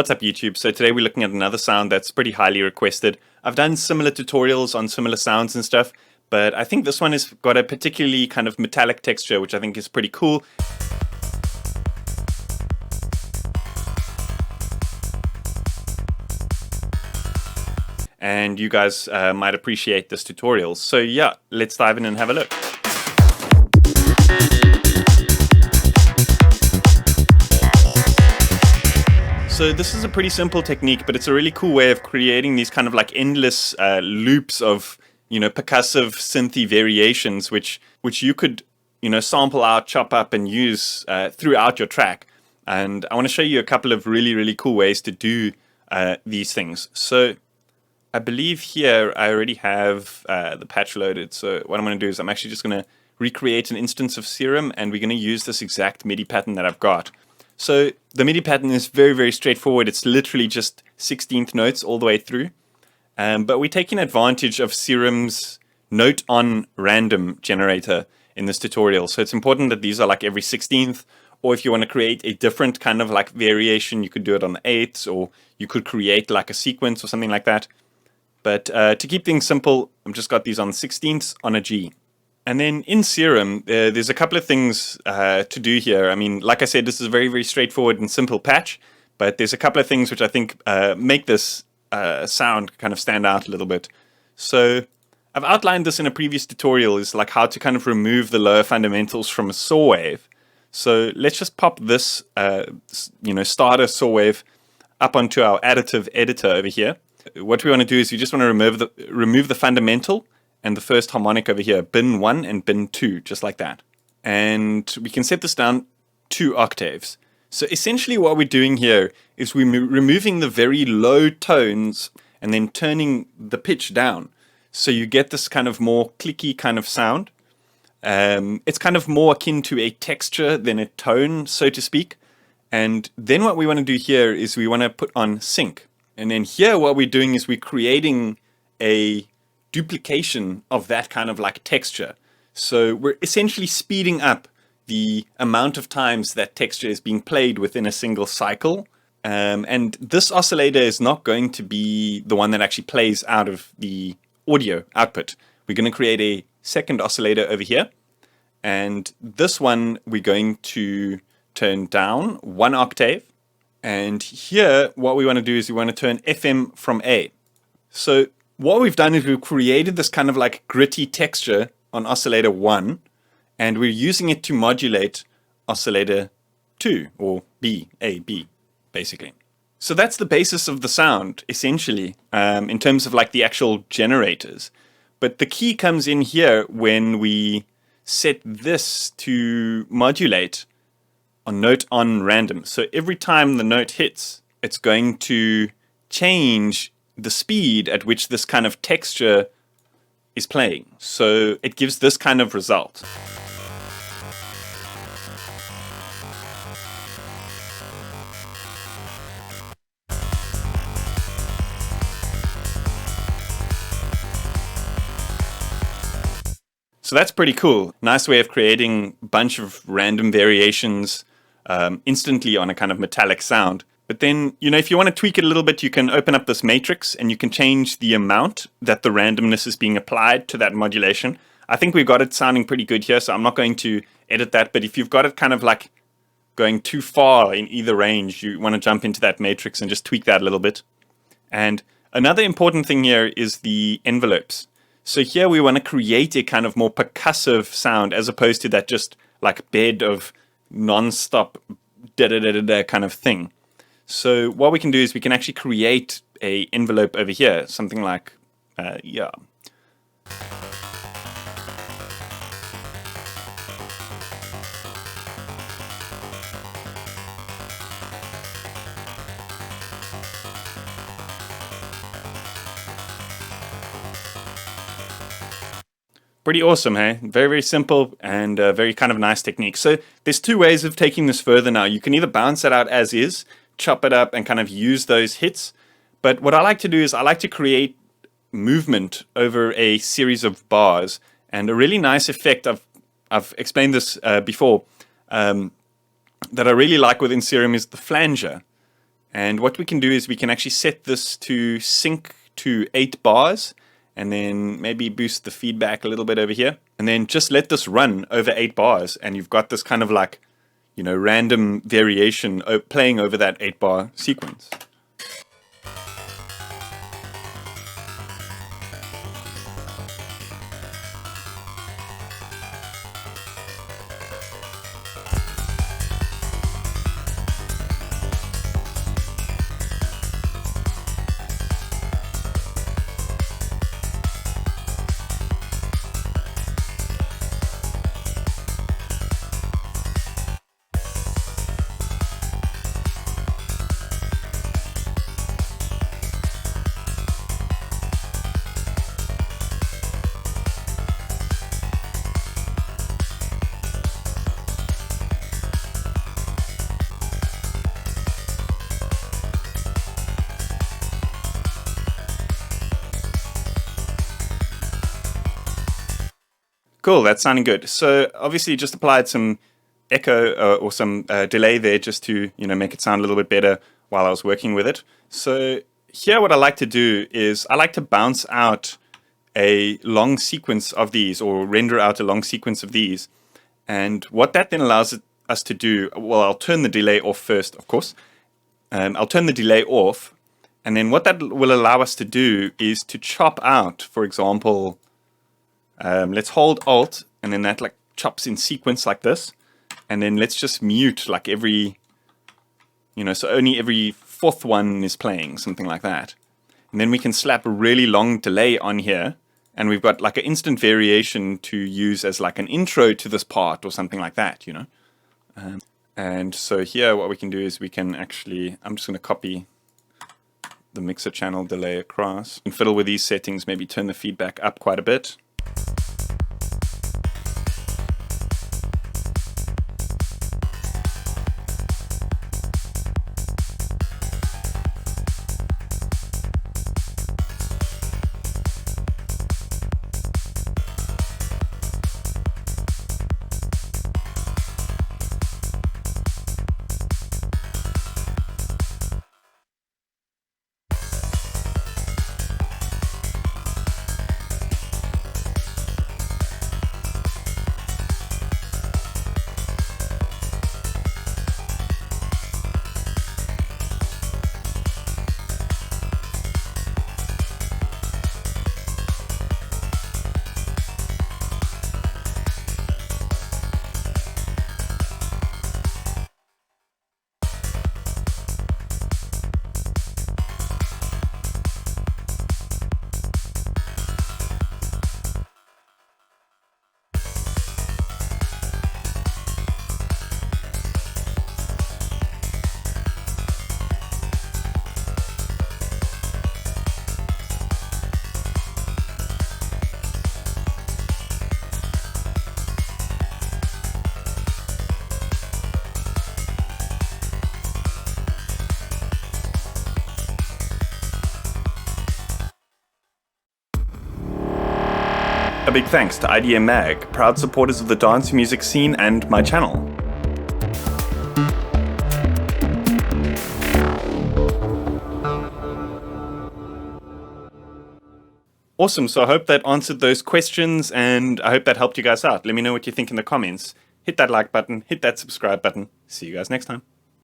What's up YouTube? So today we're looking at another sound that's pretty highly requested. I've done similar tutorials on similar sounds and stuff, but I think this one has got a particularly kind of metallic texture, which I think is pretty cool. And you guys might appreciate this tutorial. So yeah, let's dive in and have a look. So this is a pretty simple technique, but it's a really cool way of creating these kind of like endless loops of, percussive synthy variations, which you could, sample out, chop up, and use throughout your track. And I want to show you a couple of really, really cool ways to do these things. So I believe here I already have the patch loaded. So what I'm going to do is I'm actually just going to recreate an instance of Serum, and we're going to use this exact MIDI pattern that I've got. So the MIDI pattern is very, very straightforward. It's literally just 16th notes all the way through. But we're taking advantage of Serum's note on random generator in this tutorial. So it's important that these are like every 16th, or if you want to create a different kind of like variation, you could do it on the 8ths, or you could create like a sequence or something like that. But to keep things simple, I've just got these on 16ths on a G. And then in Serum, there's a couple of things to do here. I mean, like I said, this is a very, very straightforward and simple patch, but there's a couple of things which I think make this sound kind of stand out a little bit. So I've outlined this in a previous tutorial, is like how to kind of remove the lower fundamentals from a saw wave. So let's just pop this, starter saw wave up onto our additive editor over here. What we want to do is we just want to remove the fundamental and the first harmonic over here, bin 1 and bin 2, just like that. And we can set this down 2 octaves. So essentially what we're doing here is we're removing the very low tones and then turning the pitch down. So you get this kind of more clicky kind of sound. It's kind of more akin to a texture than a tone, so to speak. And then what we want to do here is we want to put on sync. And then here what we're doing is we're creating a duplication of that kind of like texture. So we're essentially speeding up the amount of times that texture is being played within a single cycle. And this oscillator is not going to be the one that actually plays out of the audio output. We're going to create a second oscillator over here. And this one we're going to turn down 1 octave. And here what we want to do is we want to turn FM from A. So what we've done is we've created this kind of like gritty texture on oscillator 1, and we're using it to modulate oscillator 2, or B, A, B, basically. So that's the basis of the sound, essentially, in terms of like the actual generators. But the key comes in here when we set this to modulate on note on random. So every time the note hits, it's going to change the speed at which this kind of texture is playing. So it gives this kind of result. So that's pretty cool. Nice way of creating a bunch of random variations instantly on a kind of metallic sound. But then, if you want to tweak it a little bit, you can open up this matrix and you can change the amount that the randomness is being applied to that modulation. I think we've got it sounding pretty good here, so I'm not going to edit that. But if you've got it kind of like going too far in either range, you want to jump into that matrix and just tweak that a little bit. And another important thing here is the envelopes. So here we want to create a kind of more percussive sound as opposed to that just like bed of non-stop da-da-da-da-da kind of thing. So what we can do is we can actually create a envelope over here, something like, yeah. Pretty awesome, hey? Very, very simple and very kind of nice technique. So there's 2 ways of taking this further now. You can either bounce it out as is, chop it up and kind of use those hits. But what I like to do is I like to create movement over a series of bars. And a really nice effect, I've explained this before, that I really like within Serum is the flanger. And what we can do is we can actually set this to sync to 8 bars, and then maybe boost the feedback a little bit over here, and then just let this run over 8 bars, and you've got this kind of like, you know, random variation playing over that 8-bar sequence. Cool, that's sounding good. So obviously just applied some echo or some delay there just to, you know, make it sound a little bit better while I was working with it. So here what I like to do is I like to bounce out a long sequence of these, or render out a long sequence of these. And what that then allows us to do, well, I'll turn the delay off first, of course. I'll turn the delay off, and then what that will allow us to do is to chop out, for example, let's hold Alt, and then that like chops in sequence like this, and then let's just mute like every, you know, so only every 4th one is playing, something like that. And then we can slap a really long delay on here, and we've got like an instant variation to use as like an intro to this part or something like that, you know. And so here what we can do is we can actually, I'm just going to copy the mixer channel delay across and fiddle with these settings, maybe turn the feedback up quite a bit. A big thanks to IDM Mag, proud supporters of the dance music scene and my channel. Awesome, so I hope that answered those questions, and I hope that helped you guys out. Let me know what you think in the comments. Hit that like button, hit that subscribe button. See you guys next time.